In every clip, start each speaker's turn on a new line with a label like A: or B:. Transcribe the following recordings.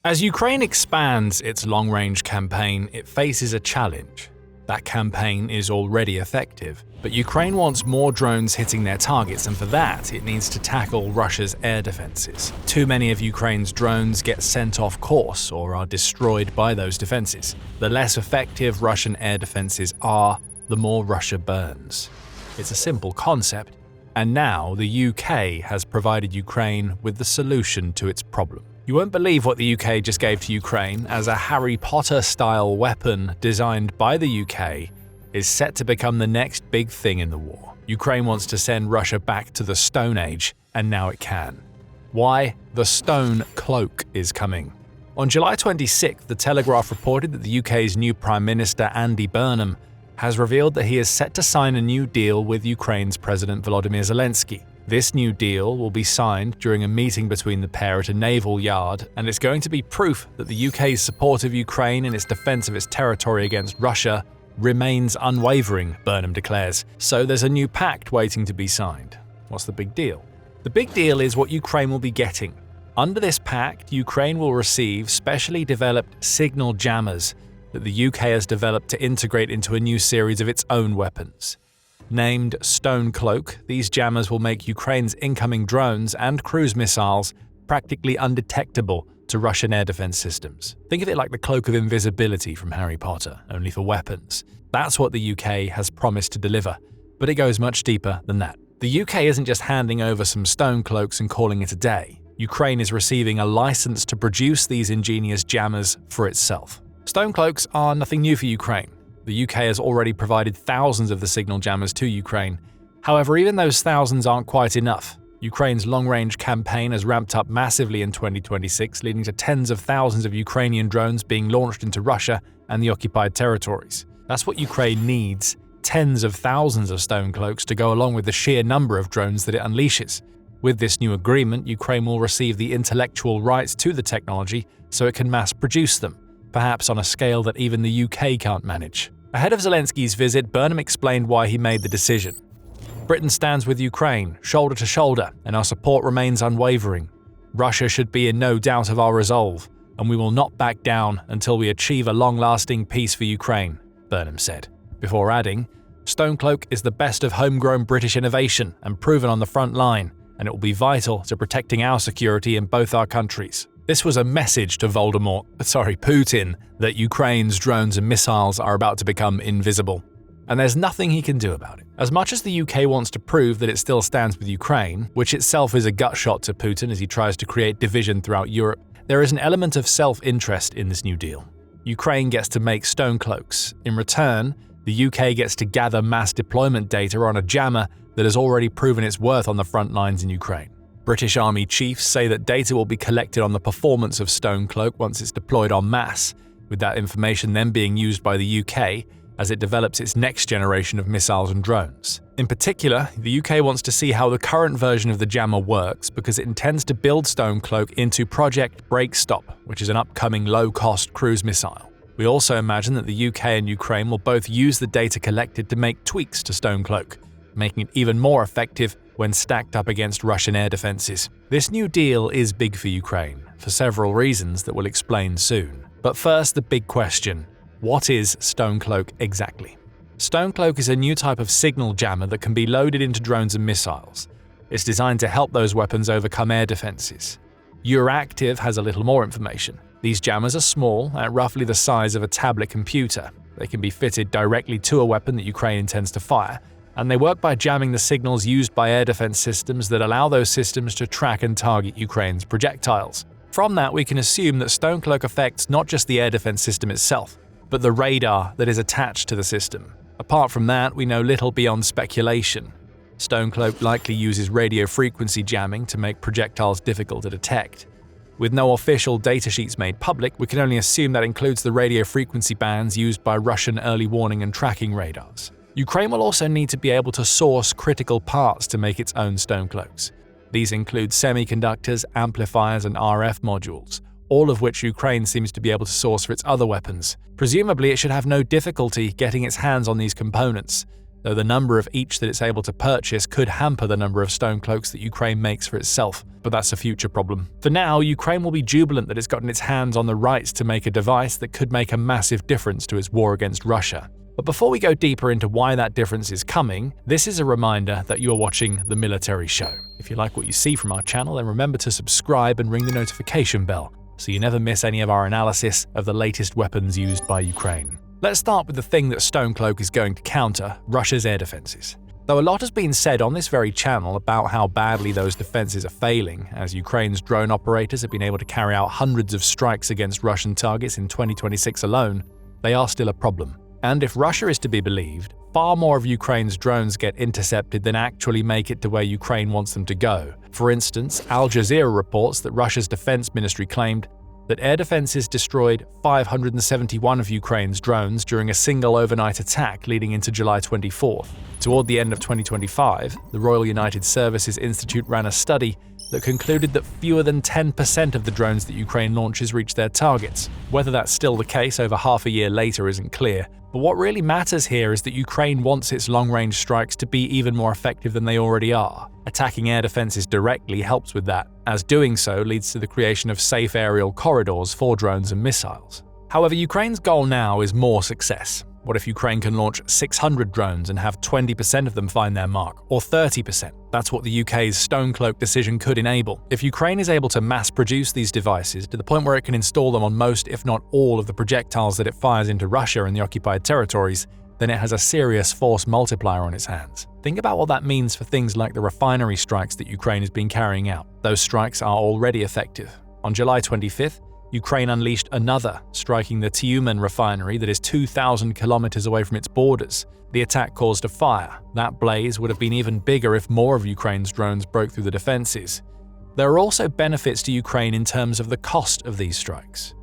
A: As Ukraine expands its long-range campaign, it faces a challenge. That campaign is already effective, but Ukraine wants more drones hitting their targets, and for that, it needs to tackle Russia's air defenses. Too many of Ukraine's drones get sent off course or are destroyed by those defenses. The less effective Russian air defenses are, the more Russia burns. It's a simple concept, and now the UK has provided Ukraine with the solution to its problem. You won't believe what the UK just gave to Ukraine, as a Harry Potter-style weapon designed by the UK is set to become the next big thing in the war. Ukraine wants to send Russia back to the Stone Age, and now it can. Why? The Stone Cloak is coming. On July 26th, The Telegraph reported that the UK's new Prime Minister Andy Burnham has revealed that he is set to sign a new deal with Ukraine's President Volodymyr Zelenskyy. This new deal will be signed during a meeting between the pair at a naval yard, and it's going to be proof that the UK's support of Ukraine in its defense of its territory against Russia remains unwavering, Burnham declares. So there's a new pact waiting to be signed. What's the big deal? The big deal is what Ukraine will be getting. Under this pact, Ukraine will receive specially developed signal jammers that the UK has developed to integrate into a new series of its own weapons. Named Stone Cloak, these jammers will make Ukraine's incoming drones and cruise missiles practically undetectable to Russian air defense systems. Think of it like the Cloak of Invisibility from Harry Potter, only for weapons. That's what the UK has promised to deliver, but it goes much deeper than that. The UK isn't just handing over some Stone Cloaks and calling it a day. Ukraine is receiving a license to produce these ingenious jammers for itself. Stone Cloaks are nothing new for Ukraine. The UK has already provided thousands of the signal jammers to Ukraine. However, even those thousands aren't quite enough. Ukraine's long-range campaign has ramped up massively in 2026, leading to tens of thousands of Ukrainian drones being launched into Russia and the occupied territories. That's what Ukraine needs, tens of thousands of Stone Cloaks to go along with the sheer number of drones that it unleashes. With this new agreement, Ukraine will receive the intellectual rights to the technology so it can mass-produce them, perhaps on a scale that even the UK can't manage. Ahead of Zelenskyy's visit, Burnham explained why he made the decision. Britain stands with Ukraine, shoulder to shoulder, and our support remains unwavering. Russia should be in no doubt of our resolve, and we will not back down until we achieve a long-lasting peace for Ukraine, Burnham said, before adding, Stone Cloak is the best of homegrown British innovation and proven on the front line, and it will be vital to protecting our security in both our countries. This was a message to Putin, that Ukraine's drones and missiles are about to become invisible. And there's nothing he can do about it. As much as the UK wants to prove that it still stands with Ukraine, which itself is a gut shot to Putin as he tries to create division throughout Europe, there is an element of self-interest in this new deal. Ukraine gets to make Stone Cloaks. In return, the UK gets to gather mass deployment data on a jammer that has already proven its worth on the front lines in Ukraine. British Army chiefs say that data will be collected on the performance of Stone Cloak once it's deployed en masse, with that information then being used by the UK as it develops its next generation of missiles and drones. In particular, the UK wants to see how the current version of the jammer works because it intends to build Stone Cloak into Project Breakstop, which is an upcoming low-cost cruise missile. We also imagine that the UK and Ukraine will both use the data collected to make tweaks to Stone Cloak, making it even more effective when stacked up against Russian air defenses. This new deal is big for Ukraine, for several reasons that we'll explain soon. But first, the big question. What is Stone Cloak exactly? Stone Cloak is a new type of signal jammer that can be loaded into drones and missiles. It's designed to help those weapons overcome air defenses. Euractiv has a little more information. These jammers are small, at roughly the size of a tablet computer. They can be fitted directly to a weapon that Ukraine intends to fire, and they work by jamming the signals used by air defense systems that allow those systems to track and target Ukraine's projectiles. From that, we can assume that Stone Cloak affects not just the air defense system itself, but the radar that is attached to the system. Apart from that, we know little beyond speculation. Stone Cloak likely uses radio frequency jamming to make projectiles difficult to detect. With no official datasheets made public, we can only assume that includes the radio frequency bands used by Russian early warning and tracking radars. Ukraine will also need to be able to source critical parts to make its own Stone Cloaks. These include semiconductors, amplifiers, and RF modules, all of which Ukraine seems to be able to source for its other weapons. Presumably, it should have no difficulty getting its hands on these components, though the number of each that it's able to purchase could hamper the number of stone cloaks that Ukraine makes for itself, but that's a future problem. For now, Ukraine will be jubilant that it's gotten its hands on the rights to make a device that could make a massive difference to its war against Russia. But before we go deeper into why that difference is coming, this is a reminder that you are watching The Military Show. If you like what you see from our channel, then remember to subscribe and ring the notification bell so you never miss any of our analysis of the latest weapons used by Ukraine. Let's start with the thing that Stone Cloak is going to counter, Russia's air defenses. Though a lot has been said on this very channel about how badly those defenses are failing, as Ukraine's drone operators have been able to carry out hundreds of strikes against Russian targets in 2026 alone, they are still a problem. And if Russia is to be believed, far more of Ukraine's drones get intercepted than actually make it to where Ukraine wants them to go. For instance, Al Jazeera reports that Russia's defense ministry claimed that air defenses destroyed 571 of Ukraine's drones during a single overnight attack leading into July 24th. Toward the end of 2025, the Royal United Services Institute ran a study that concluded that fewer than 10% of the drones that Ukraine launches reach their targets. Whether that's still the case over half a year later isn't clear, but what really matters here is that Ukraine wants its long-range strikes to be even more effective than they already are. Attacking air defenses directly helps with that, as doing so leads to the creation of safe aerial corridors for drones and missiles. However, Ukraine's goal now is more success. What if Ukraine can launch 600 drones and have 20% of them find their mark, or 30%? That's what the UK's Stone Cloak decision could enable. If Ukraine is able to mass-produce these devices to the point where it can install them on most, if not all, of the projectiles that it fires into Russia and the occupied territories, then it has a serious force multiplier on its hands. Think about what that means for things like the refinery strikes that Ukraine has been carrying out. Those strikes are already effective. On July 25th, Ukraine unleashed another, striking the Tyumen refinery that is 2,000 kilometers away from its borders. The attack caused a fire. That blaze would have been even bigger if more of Ukraine's drones broke through the defenses. There are also benefits to Ukraine in terms of the cost of these strikes.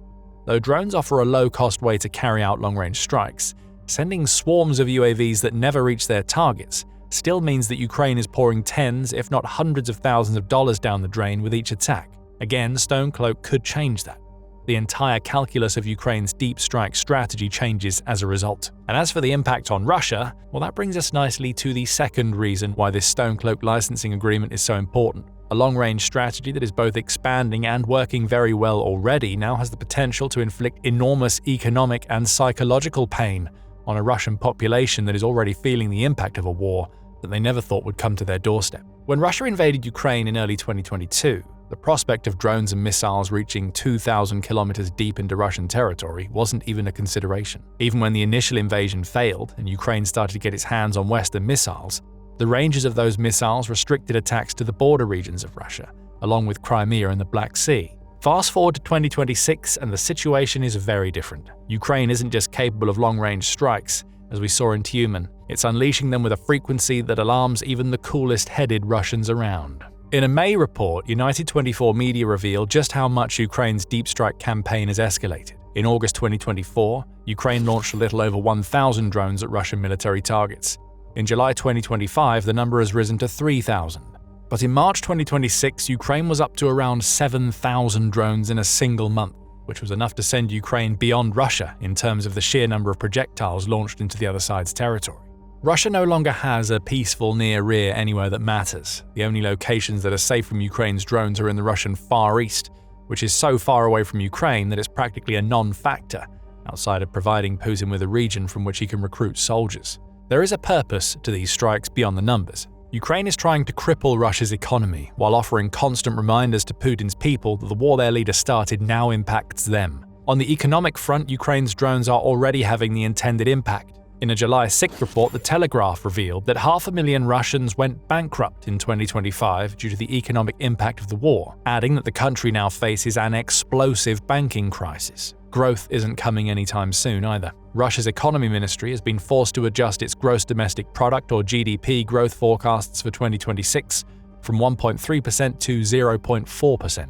A: Though drones offer a low-cost way to carry out long-range strikes, sending swarms of UAVs that never reach their targets still means that Ukraine is pouring tens, if not hundreds of thousands of dollars down the drain with each attack. Again, Stone Cloak could change that. The entire calculus of Ukraine's deep strike strategy changes as a result. And as for the impact on Russia, well, that brings us nicely to the second reason why this Stone Cloak licensing agreement is so important. A long-range strategy that is both expanding and working very well already now has the potential to inflict enormous economic and psychological pain on a Russian population that is already feeling the impact of a war that they never thought would come to their doorstep. When Russia invaded Ukraine in early 2022, the prospect of drones and missiles reaching 2,000 kilometers deep into Russian territory wasn't even a consideration. Even when the initial invasion failed and Ukraine started to get its hands on Western missiles, the ranges of those missiles restricted attacks to the border regions of Russia, along with Crimea and the Black Sea. Fast forward to 2026 and the situation is very different. Ukraine isn't just capable of long-range strikes, as we saw in Tyumen, it's unleashing them with a frequency that alarms even the coolest-headed Russians around. In a May report, United 24 Media revealed just how much Ukraine's deep strike campaign has escalated. In August 2024, Ukraine launched a little over 1,000 drones at Russian military targets. In July 2025, the number has risen to 3,000. But in March 2026, Ukraine was up to around 7,000 drones in a single month, which was enough to send Ukraine beyond Russia in terms of the sheer number of projectiles launched into the other side's territory. Russia no longer has a peaceful near rear anywhere that matters. The only locations that are safe from Ukraine's drones are in the Russian Far East, which is so far away from Ukraine that it's practically a non-factor, outside of providing Putin with a region from which he can recruit soldiers. There is a purpose to these strikes beyond the numbers. Ukraine is trying to cripple Russia's economy while offering constant reminders to Putin's people that the war their leader started now impacts them. On the economic front, Ukraine's drones are already having the intended impact. In a July 6th report, The Telegraph revealed that 500,000 Russians went bankrupt in 2025 due to the economic impact of the war, adding that the country now faces an explosive banking crisis. Growth isn't coming anytime soon either. Russia's economy ministry has been forced to adjust its gross domestic product or GDP growth forecasts for 2026 from 1.3% to 0.4%.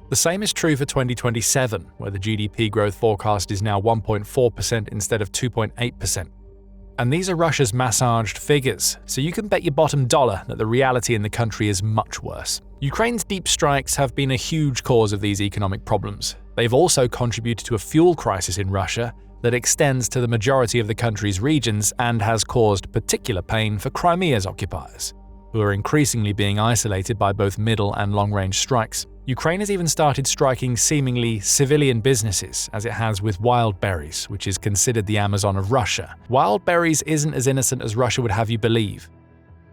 A: The same is true for 2027, where the GDP growth forecast is now 1.4% instead of 2.8%. And these are Russia's massaged figures, so you can bet your bottom dollar that the reality in the country is much worse. Ukraine's deep strikes have been a huge cause of these economic problems. They've also contributed to a fuel crisis in Russia, that extends to the majority of the country's regions and has caused particular pain for Crimea's occupiers, who are increasingly being isolated by both middle and long-range strikes. Ukraine has even started striking seemingly civilian businesses, as it has with Wildberries, which is considered the Amazon of Russia. Wildberries isn't as innocent as Russia would have you believe.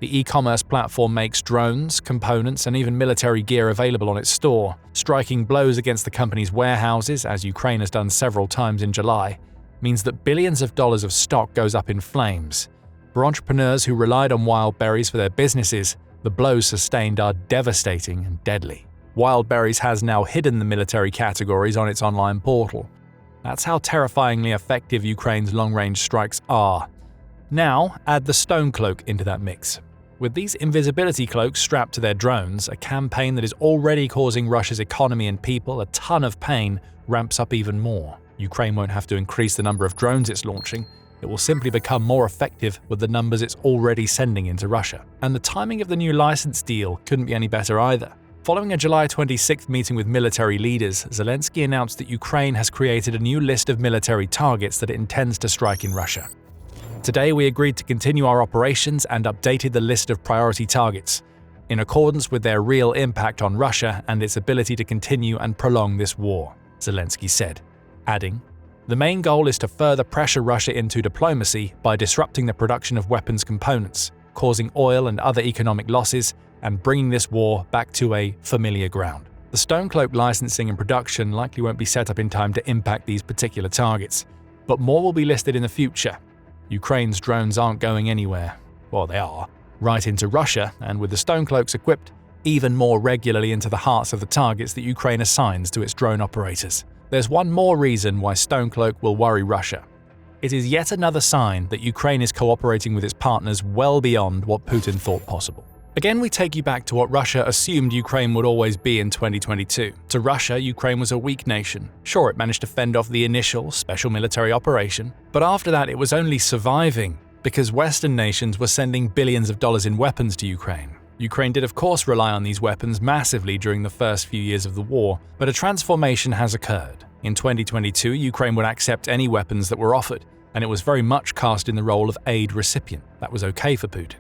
A: The e-commerce platform makes drones, components, and even military gear available on its store, striking blows against the company's warehouses, as Ukraine has done several times in July, means that billions of dollars of stock goes up in flames. For entrepreneurs who relied on Wildberries for their businesses, the blows sustained are devastating and deadly. Wildberries has now hidden the military categories on its online portal. That's how terrifyingly effective Ukraine's long-range strikes are. Now, add the Stone Cloak into that mix. With these invisibility cloaks strapped to their drones, a campaign that is already causing Russia's economy and people a ton of pain ramps up even more. Ukraine won't have to increase the number of drones it's launching. It will simply become more effective with the numbers it's already sending into Russia. And the timing of the new license deal couldn't be any better either. Following a July 26th meeting with military leaders, Zelenskyy announced that Ukraine has created a new list of military targets that it intends to strike in Russia. Today, we agreed to continue our operations and updated the list of priority targets, in accordance with their real impact on Russia and its ability to continue and prolong this war, Zelenskyy said, adding, "The main goal is to further pressure Russia into diplomacy by disrupting the production of weapons components, causing oil and other economic losses, and bringing this war back to a familiar ground." The Stone Cloak licensing and production likely won't be set up in time to impact these particular targets, but more will be listed in the future. Ukraine's drones aren't going anywhere. Well, they are. Right into Russia, and with the Stone Cloaks equipped, even more regularly into the hearts of the targets that Ukraine assigns to its drone operators. There's one more reason why Stone Cloak will worry Russia. It is yet another sign that Ukraine is cooperating with its partners well beyond what Putin thought possible. Again, we take you back to what Russia assumed Ukraine would always be in 2022. To Russia, Ukraine was a weak nation. Sure, it managed to fend off the initial special military operation, but after that it was only surviving because Western nations were sending billions of dollars in weapons to Ukraine. Ukraine did of course rely on these weapons massively during the first few years of the war, but a transformation has occurred. In 2022, Ukraine would accept any weapons that were offered, and it was very much cast in the role of aid recipient. That was okay for Putin.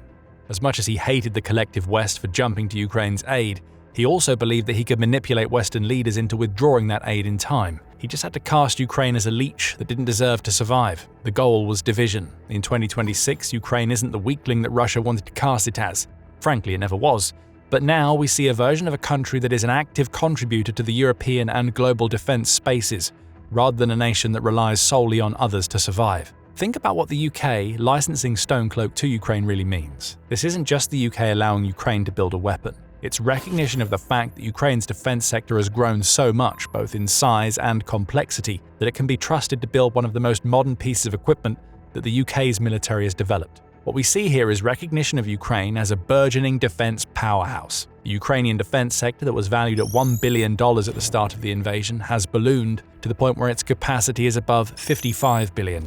A: As much as he hated the collective West for jumping to Ukraine's aid, he also believed that he could manipulate Western leaders into withdrawing that aid in time. He just had to cast Ukraine as a leech that didn't deserve to survive. The goal was division. In 2026, Ukraine isn't the weakling that Russia wanted to cast it as. Frankly, it never was. But now we see a version of a country that is an active contributor to the European and global defense spaces, rather than a nation that relies solely on others to survive. Think about what the UK licensing Stone Cloak to Ukraine really means. This isn't just the UK allowing Ukraine to build a weapon. It's recognition of the fact that Ukraine's defense sector has grown so much, both in size and complexity, that it can be trusted to build one of the most modern pieces of equipment that the UK's military has developed. What we see here is recognition of Ukraine as a burgeoning defense powerhouse. The Ukrainian defense sector that was valued at $1 billion at the start of the invasion has ballooned to the point where its capacity is above $55 billion.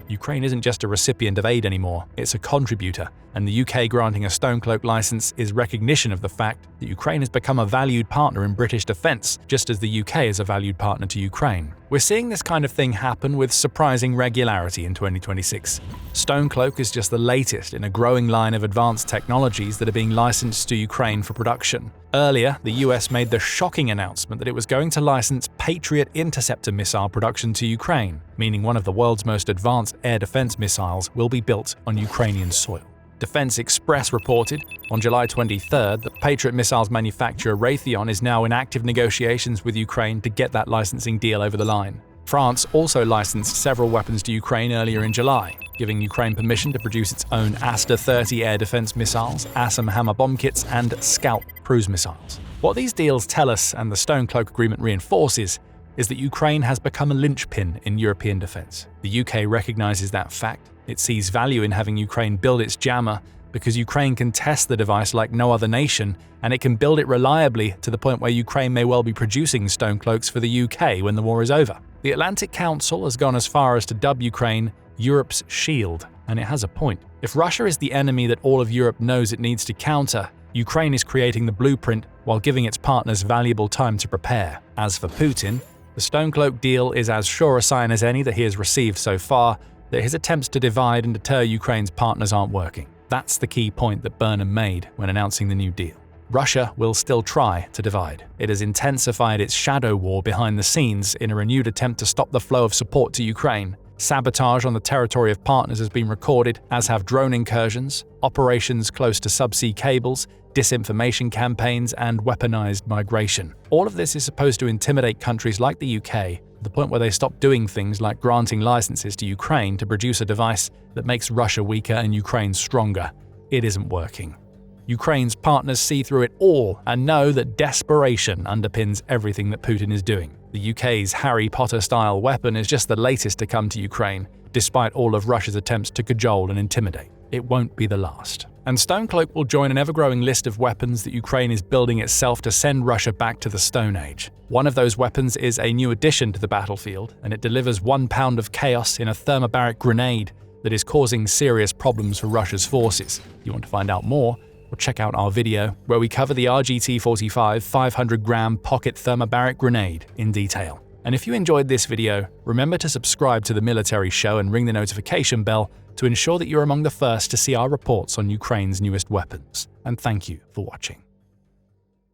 A: Ukraine isn't just a recipient of aid anymore, it's a contributor, and the UK granting a Stone Cloak license is recognition of the fact that Ukraine has become a valued partner in British defense, just as the UK is a valued partner to Ukraine. We're seeing this kind of thing happen with surprising regularity in 2026. Stone Cloak is just the latest in a growing line of advanced technologies that are being licensed to Ukraine for production. Earlier, the US made the shocking announcement that it was going to license Patriot interceptor missile production to Ukraine, meaning one of the world's most advanced air defense missiles will be built on Ukrainian soil. Defense Express reported on July 23rd that Patriot missiles manufacturer Raytheon is now in active negotiations with Ukraine to get that licensing deal over the line. France also licensed several weapons to Ukraine earlier in July, giving Ukraine permission to produce its own Aster-30 air defense missiles, Assam Hammer bomb kits, and Scalp cruise missiles. What these deals tell us, and the Stone Cloak agreement reinforces, is that Ukraine has become a linchpin in European defense. The UK recognizes that fact. It sees value in having Ukraine build its jammer because Ukraine can test the device like no other nation, and it can build it reliably to the point where Ukraine may well be producing Stone Cloaks for the UK when the war is over. The Atlantic Council has gone as far as to dub Ukraine Europe's shield, and it has a point. If Russia is the enemy that all of Europe knows it needs to counter, Ukraine is creating the blueprint while giving its partners valuable time to prepare. As for Putin, The Cloak deal is as sure a sign as any that he has received so far that his attempts to divide and deter Ukraine's partners aren't working. That's the key point that Burnham made when announcing the new deal. Russia will still try to divide. It has intensified its shadow war behind the scenes in a renewed attempt to stop the flow of support to Ukraine. Sabotage on the territory of partners has been recorded, as have drone incursions, operations close to subsea cables, disinformation campaigns, and weaponized migration. All of this is supposed to intimidate countries like the UK to the point where they stop doing things like granting licenses to Ukraine to produce a device that makes Russia weaker and Ukraine stronger. It isn't working. Ukraine's partners see through it all and know that desperation underpins everything that Putin is doing. The UK's Harry Potter-style weapon is just the latest to come to Ukraine, despite all of Russia's attempts to cajole and intimidate. It won't be the last. And Cloak will join an ever-growing list of weapons that Ukraine is building itself to send Russia back to the Stone Age. One of those weapons is a new addition to the battlefield, and it delivers 1 pound of chaos in a thermobaric grenade that is causing serious problems for Russia's forces. If you want to find out more, well, check out our video where we cover the RGT-45 500-gram pocket thermobaric grenade in detail. And if you enjoyed this video, remember to subscribe to The Military Show and ring the notification bell to ensure that you're among the first to see our reports on Ukraine's newest weapons. And thank you for watching.